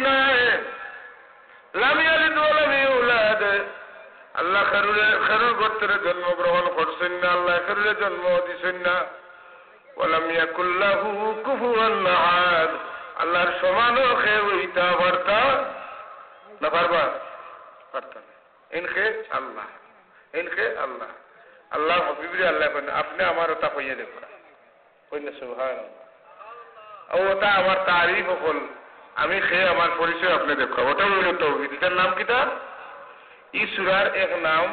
নাই, লাম ইয়ালিদ ওয়া লাম ইউলাদ। আল্লাহ খেরুর গোত্রে জন্মগ্রহণ করছেন না, আল্লাহ খেরুরে জন্ম দিছেন না। ওয়া লাম ইয়াকুল লাহু কুফুয়ান আহাদ, আল্লাহর সমানও কেউ হইতে পারতা না, পারবা পারতা না। ইনকে আল্লাহ, ইনকে আল্লাহ। আল্লাহ হবিবরে আল্লাহ করেন আপনি আমার ওটা কইয়া দেখবা, কইনা সুবহানাল্লাহ। ওটা আমার তারিফ হল, আমি খেয়ে আমার পরিচয় আপনি দেখবা, ওটা হইল তৌহিদ। এটার নাম কিটা? ই সূরার এক নাম,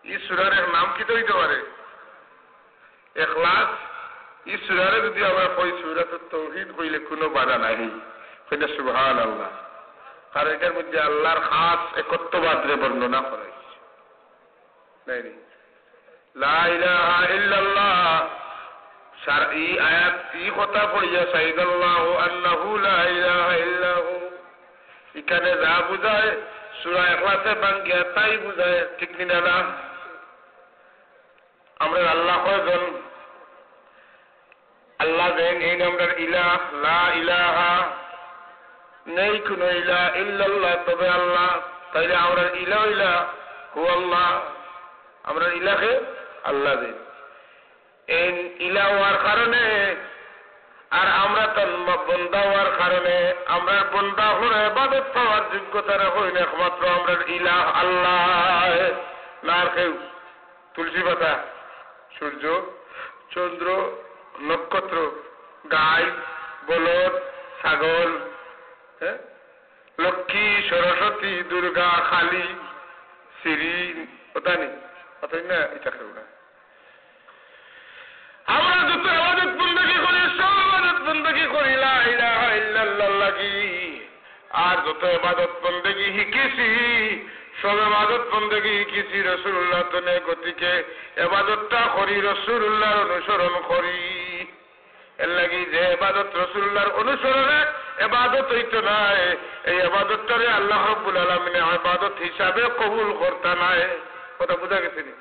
ই সূরার এক নাম কিটা হইতে পারে? ইখলাস। ই সূরারে যদি আমরা কই সূরাতুত তাওহীদ কইলে কোনো বাধা নাই, কইনা সুবহানাল্লাহ। কারণ এটার মধ্যে আল্লাহর খাস একত্ববাদরে বর্ণনা করা হয়েছে। নাই লা ইলাহা ইল্লাল্লাহ শারঈ আয়াত ই কথা পড়িয়া শাহিদাল্লাহু আন্নাহু লা ইলাহা ইল্লাহু, এখানে যা বুঝায় সূরা ইখলাসে বাঙ্গিয়া তাই বুঝায়, ঠিক কিনা না? আমরা আল্লাহ কয়জন? আল্লাহ দেন এই নামটার ইলাহ, লা ইলাহা, নেই কোনো ইলাহ ইল্লাল্লাহ, তবে আল্লাহ। তাইলে আমরা ইলাহ ইলাহ হু আল্লাহ, আমরা ইলাহে আল্লাহ দেন। এই ইলাহ হওয়ার কারণে আর আমরা তার বন্দা হওয়ার কারণে আমরা বন্দা হলে ইবাদত পাওয়ার যোগ্যতা রাখি না, একমাত্র আমরা ইলাহ আল্লাহ, না আর কেউ। তুলসী পাতা, সূর্য, চন্দ্র, নক্ষত্র, গাই, বলদ, ছাগল, লক্ষ্মী, সরস্বতী, দুর্গা, কালী, শ্রী, ওটা নেই, অতই না, এটা কেউ না। আমরা যত ইবাদত বন্দেগী করি সব ইবাদত বন্দেগী করি লা ইলাহা ইল্লাল্লাহ লাগি, আর যত ইবাদত বন্দেগী শিখেছি সব ইবাদত বন্দেগী শিখেছি রাসূলুল্লাহ তনে, গতিকে ইবাদতটা করি রাসূলুল্লাহর অনুসরণ করি। এর লাগি যে ইবাদত রাসূলুল্লাহর অনুসরণে ইবাদত হইতো না, এই ইবাদতটারে আল্লাহ রাব্বুল আলামিন ইবাদত হিসাবে কবুল করতে নাই। কথা বুঝা গেছে নি?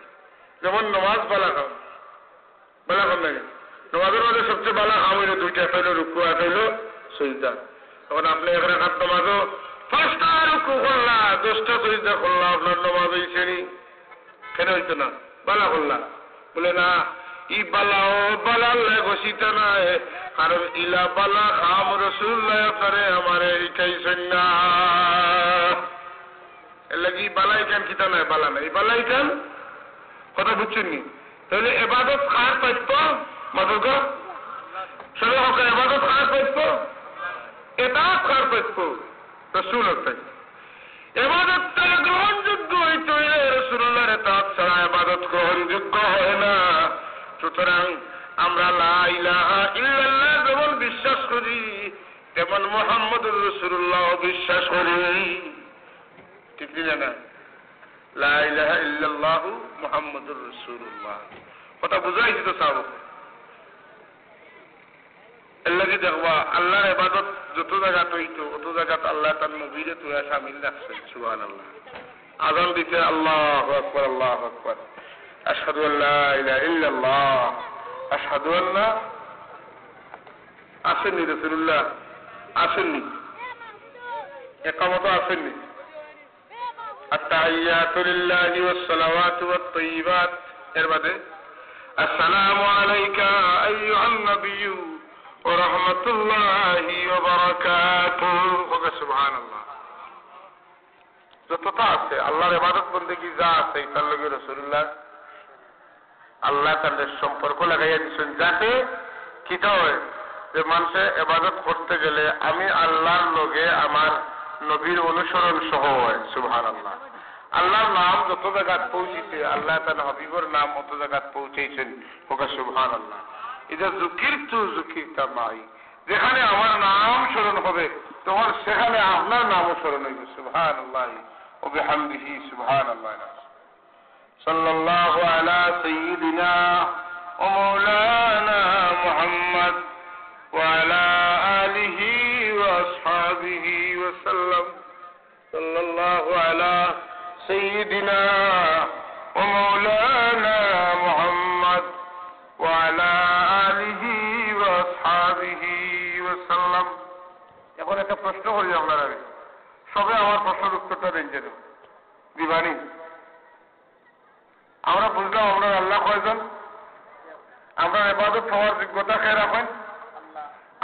যেমন নামাজ বালা কাম, বালা কাম লাগে। নামাজের মধ্যে সবচেয়ে বালা কাম হইল দুইটা, একটা হইল রুকু, একটা হইল সিজদা। তখন আপনি এক রাকাত নামাজও 5টা রুকু করলা, 10টা সিজদা করলা, আপনার নামাজ হইছে নি? কেন হইতো না? বালা করলা। বলে না, ই বালাও বালাল্লে ঘোষিত নাই, কারণ ইলা বালা খাম রাসূলুল্লাহ করে আমারে শিখাইছেন না। এর লাগি বালাই কেন কিতা নাই, বালা নাই, বালাই কেন? কথা বুঝছেন নি? তাহলে ইবাদত খার পাইতো মাদক সবে হোক, ইবাদত খার পাইতো, এতাত খার পাইতো রাসূলের তাই। ইবাদতটা গ্রহণযোগ্য হইতে হইলে রাসূলুল্লাহর এতাত ছাড়া ইবাদত গ্রহণযোগ্য হয় না। সুতরাং আমরা লা ইলাহা ইল্লাল্লাহ যেমন বিশ্বাস করি, তেমন মুহাম্মদুর রাসূলুল্লাহ বিশ্বাস করি, ঠিক না? লা ইলাহা ইল্লাল্লাহু মুহাম্মাদুর রাসূলুল্লাহ, কথা বুঝাইছি তো সাহেব। এর লাগি দেখবা আল্লাহর ইবাদত যত জায়গা হইতো অত জায়গাত আল্লাহ তার নবীরে তুয়া শামিল রাখছেন। সুবহানাল্লাহ। আযান দিতে আল্লাহু আকবার, আল্লাহু আকবার, আশহাদু আল্লা ইলাহা ইল্লাল্লাহ, আশহাদু আন্না, আসেননি রাসূলুল্লাহ, আসেননি, ইকামত আসেননি। আত-তাহিয়াতু লিল্লাহি ওয়াস-সালাওয়াতু ওয়াত-তাইয়্যিবাত, এর বাদে আসসালামু আলাইকা আইয়ুহান নাবিয়্যু ওয়া রাহমাতুল্লাহি ওয়া বারাকাতুহু। সুবহানাল্লাহ। যতটা আছে আল্লাহর ইবাদত বন্দেগী যা আছে তার লগে রাসূলুল্লাহ আল্লাহ তাদের সম্পর্ক লাগাইয়া দিচ্ছেন, যাতে কিটা হয় যে মানুষে ইবাদত করতে গেলে আমি আল্লাহর লগে আমার নবীর অনুসরণ সহ হয়। সুবহানাল্লাহ। আল্লাহর নাম যত জায়গাত পৌঁছিছে, আল্লাহ তার হাবিবর নাম অত জায়গাত পৌঁছেছেন। হোক সুবহানাল্লাহ। এটা যুকিরতু যুকিরতা মাই, যেখানে আমার নাম স্মরণ হবে তখন সেখানে আপনার নামও স্মরণ হইবে। সুবহানাল্লাহ ওয়া বিহামদিহি, সুবহানাল্লাহ। সাল্লাল্লাহু আলা সাইয়্যিদিনা ওয়া মাওলানা মুহাম্মদ ওয়া আলা আলিহি ওয়া আসহাবিহি ওয়া সাল্লাম। সাল্লাল্লাহু আলা সাইয়্যিদিনা ওয়া মাওলানা মুহাম্মদ ওয়া আলা আলিহি ওয়া আসহাবিহি ওয়া সাল্লাম। এখন একটা প্রশ্ন করি আপনারা, সবে আমার প্রশ্নের উত্তরটা দেন যেন দিবানি। আমরা বুঝলাম আপনার আল্লাহ কয়জন, আমরা ইবাদত হওয়ার যোগ্যতা খেয়ে রাখেন,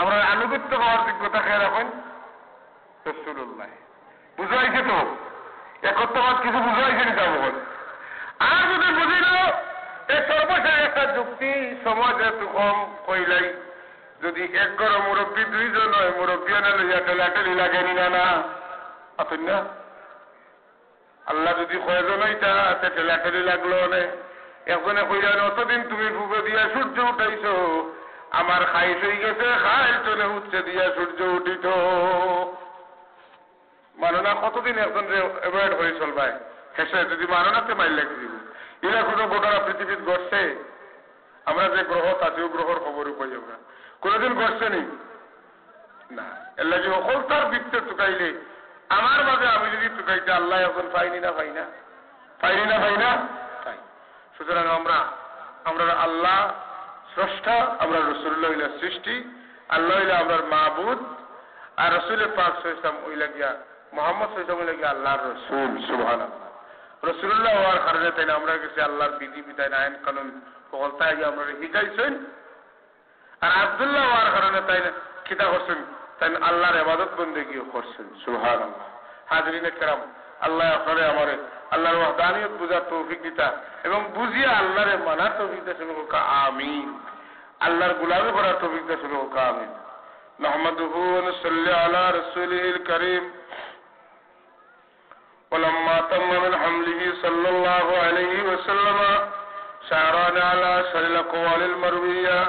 আমরা আনুগত্য হওয়ার যোগ্যতা খেয়ে রাখেন রাসূলুল্লাহ। বুঝাইছে তো একত্রবাদ কিছু বুঝাইছে নি তার। আর যদি বুঝিল এই সর্বশেষ একটা যুক্তি, সমাজ এত কম কইলাই যদি এক ঘর মুরব্বী দুইজন হয়, মুরব্বী না লইয়া ঠেলাঠেলি লাগেনি না না আসুন না। আল্লাহ যদি কয়জন হইতা ঠেলাঠেলি লাগলো নে। একজনে কইলেন অতদিন তুমি বুকে দিয়া সূর্য উঠাইছ, আমার খাইশ হয়ে গেছে, খাইল চলে উঠছে দিয়া সূর্য উঠিত। মানো না কতদিন একজন এভয়েড হয়ে চলবাই, শেষে যদি মানো না তে মাইল লাগি দিব। এরা কোনো ঘটনা পৃথিবীত ঘটছে? আমরা যে গ্রহ তাতে গ্রহর খবরও পাই আমরা, কোনোদিন ঘটছে নি না। এর লাগে অকল তার বৃত্তে টুকাইলে আমার মাঝে আমি যদি টুকাইতে আল্লাহ এখন পাইনি না পাই না, পাইনি না পাই না পাই। সুতরাং আমরা আল্লাহ স্রষ্টা, আমরা রাসূলুল্লাহ হইলা সৃষ্টি, আল্লাহ হইলা আমরা মাবুদ, আর রাসূল পাক সাল্লাল্লাহু আলাইহি ওয়া সাল্লাম মুহাম্মদ সাল্লাল্লাহু আলাইহি ওয়া সাল্লাম আল্লাহর রাসূল। সুবহানাল্লাহ। রাসূলুল্লাহ হওয়ার কারণে তাই আমরা কাছে আল্লাহর বিধি বিধান আইন কানুন সকলটাই আমরা শিখাইছেন। আর আব্দুল্লাহ হওয়ার কারণে তাই কিতা করছেন, তাই আল্লাহর ইবাদত বন্দেগীও করছেন। সুবহানাল্লাহ। হাজরিনে কেরাম, আল্লাহ আপনারে আমারে আল্লাহর ওয়াহদানিয়ত বুঝার তৌফিক দিতা এবং বুঝিয়া আল্লাহরে মানার তৌফিক দিতে শুরু হোক আমিন। আল্লাহর গুলামি করার তৌফিক দিতে শুরু হোক আমিন। নাহমাদুহু ওয়া নুসাল্লি আলা রাসূলিল কারীম। ولما تم من حمله صلى الله عليه وسلم شعران على أشهر الأقوال المروية،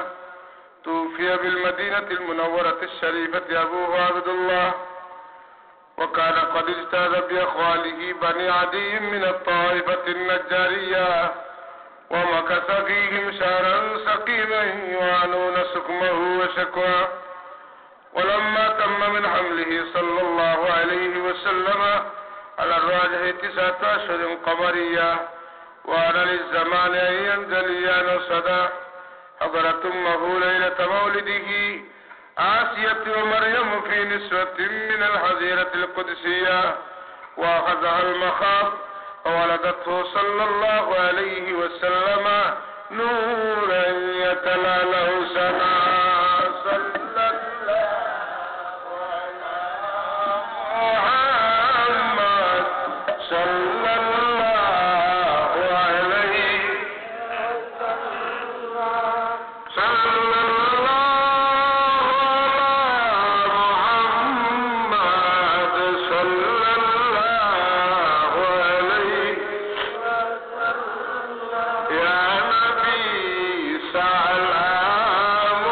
توفي بالمدينة المنورة الشريفة أبوه عبد الله، وكان قد اجتاز بأخواله بني عدي من الطائفة النجارية، ومكث فيهم شهرا سقيما يعانون سقمه وشكواه. ولما تم من حمله صلى الله عليه وسلم على الراجح 9 أشهر قمرية، وأنا للزمان أن ينجلي نصدا، حضرت أمه ليلة مولده آسية ومريم في نسوة من الحزيرة القدسية، وأخذها المخاض وولدته صلى الله عليه وسلم نورا يتلاله سنا. صلى الله يا نبي سلام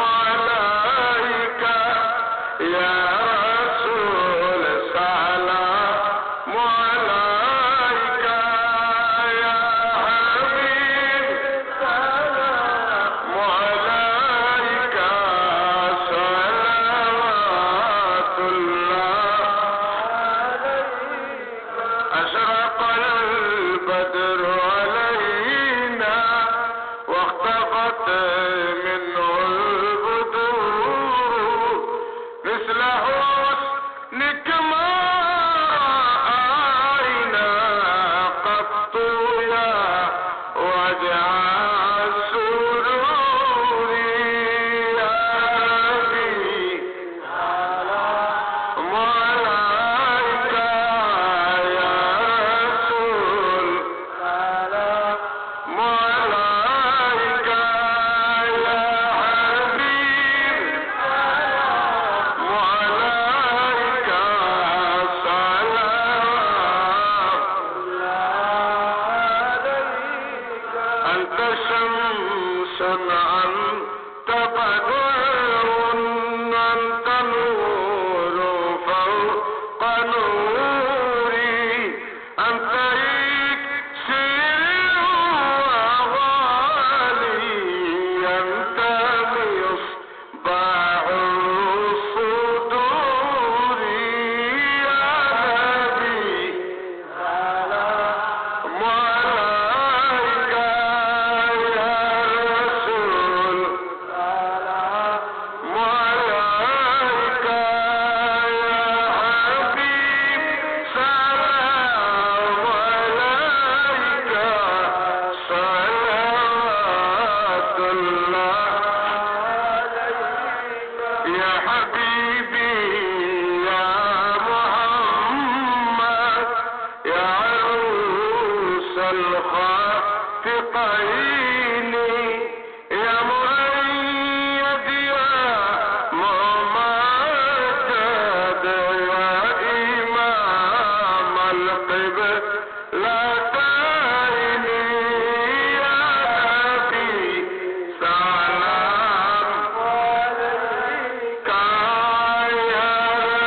يا حبيبي يا محمد يا عروس الخافقين يا مؤيد يا ممجد يا إمام القبلتين يا نبي سلام عليك يا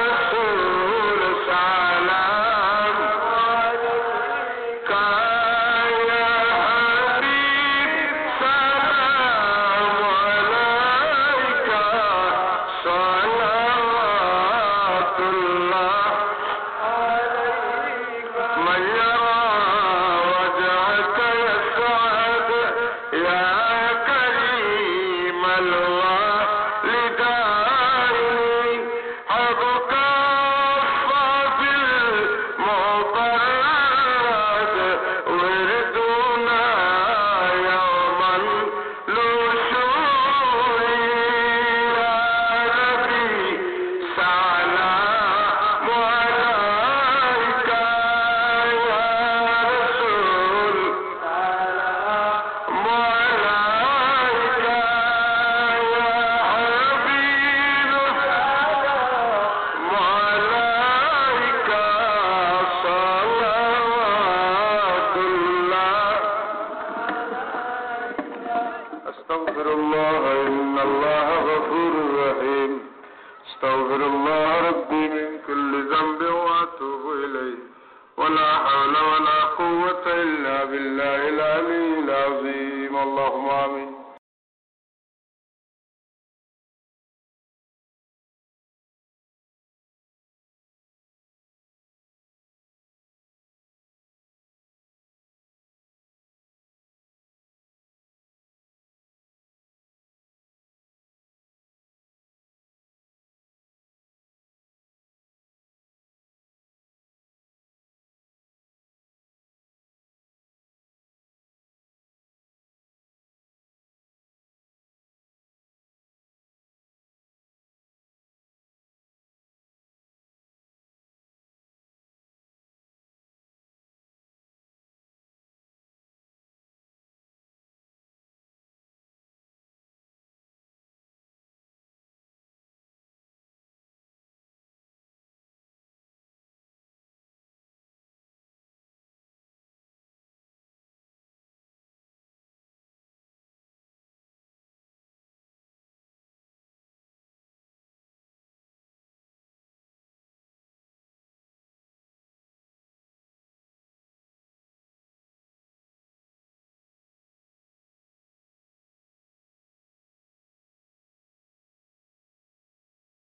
رسول سلام عليك يا حبيب سلام عليك صلوات الله من يرى وجهك يسعد يا كريم الوالدين حبك في المطرد وردنا يوم النشور يا نبي سلام عليك يا رسول سلام عليك يا حبيب سلام عليك صلوات الله أستغفر الله إن الله غفور رحيم استغفر الله ربي من كل ذنب وأتوب إليه ولا حول ولا قوة إلا بالله العلي العظيم اللهم آمين